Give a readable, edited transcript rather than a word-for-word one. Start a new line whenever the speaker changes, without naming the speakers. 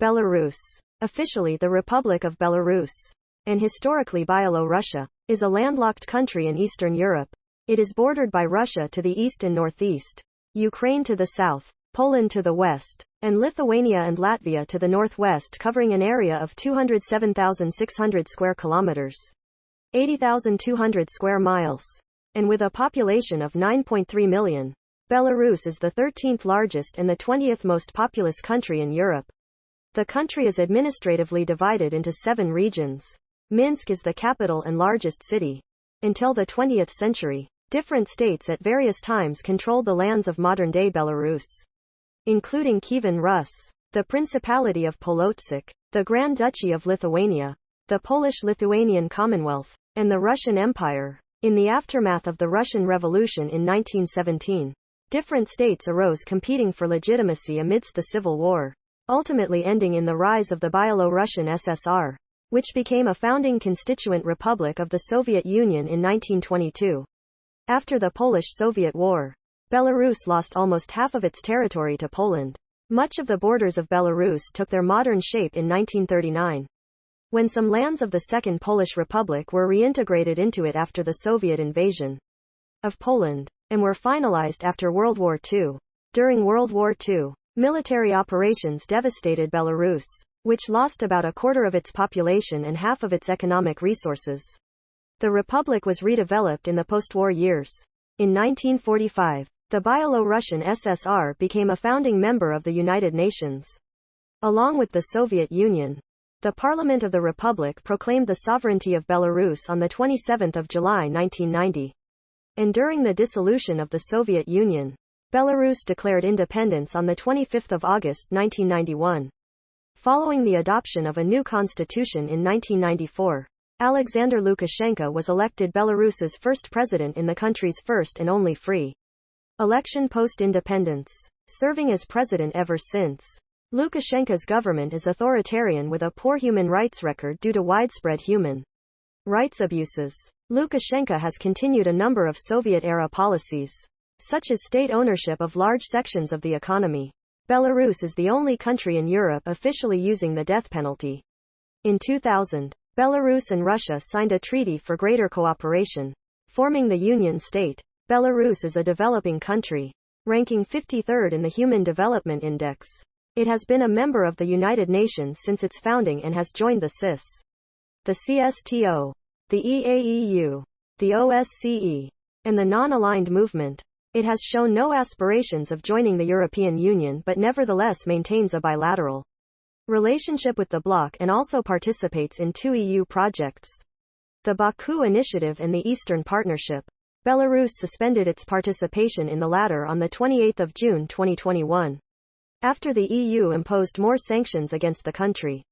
Belarus, officially the Republic of Belarus, and historically Byelorussia, is a landlocked country in Eastern Europe. It is bordered by Russia to the east and northeast, Ukraine to the south, Poland to the west, and Lithuania and Latvia to the northwest, covering an area of 207,600 square kilometers, 80,200 square miles, and with a population of 9.3 million. Belarus is the 13th largest and the 20th most populous country in Europe. The country is administratively divided into 7 regions. Minsk is the capital and largest city. Until the 20th century, different states at various times controlled the lands of modern-day Belarus, including Kievan Rus, the Principality of Polotsk, the Grand Duchy of Lithuania, the Polish-Lithuanian Commonwealth, and the Russian Empire. In the aftermath of the Russian Revolution in 1917, different states arose competing for legitimacy amidst the civil war, ultimately ending in the rise of the Byelorussian SSR, which became a founding constituent republic of the Soviet Union in 1922. After the Polish-Soviet War, Belarus lost almost half of its territory to Poland. Much of the borders of Belarus took their modern shape in 1939, when some lands of the Second Polish Republic were reintegrated into it after the Soviet invasion of Poland, and were finalized after World War II. During World War II, military operations devastated Belarus, which lost about a quarter of its population and half of its economic resources. The republic was redeveloped in the post-war years. In 1945, the Byelorussian SSR became a founding member of the United Nations. Along with the Soviet Union, the Parliament of the Republic proclaimed the sovereignty of Belarus on 27 July 1990. And during the dissolution of the Soviet Union, Belarus declared independence on 25 August 1991. Following the adoption of a new constitution in 1994, Alexander Lukashenko was elected Belarus's first president in the country's first and only free election post-independence, serving as president ever since. Lukashenko's government is authoritarian with a poor human rights record due to widespread human rights abuses. Lukashenko has continued a number of Soviet-era policies, such as state ownership of large sections of the economy. Belarus is the only country in Europe officially using the death penalty. In 2000, Belarus and Russia signed a treaty for greater cooperation, forming the Union State. Belarus is a developing country, ranking 53rd in the Human Development Index. It has been a member of the United Nations since its founding and has joined the CIS, the CSTO, the EAEU, the OSCE, and the Non-Aligned Movement. It has shown no aspirations of joining the European Union but nevertheless maintains a bilateral relationship with the bloc and also participates in 2 EU projects, the Baku Initiative and the Eastern Partnership. Belarus suspended its participation in the latter on 28 June 2021. After the EU imposed more sanctions against the country.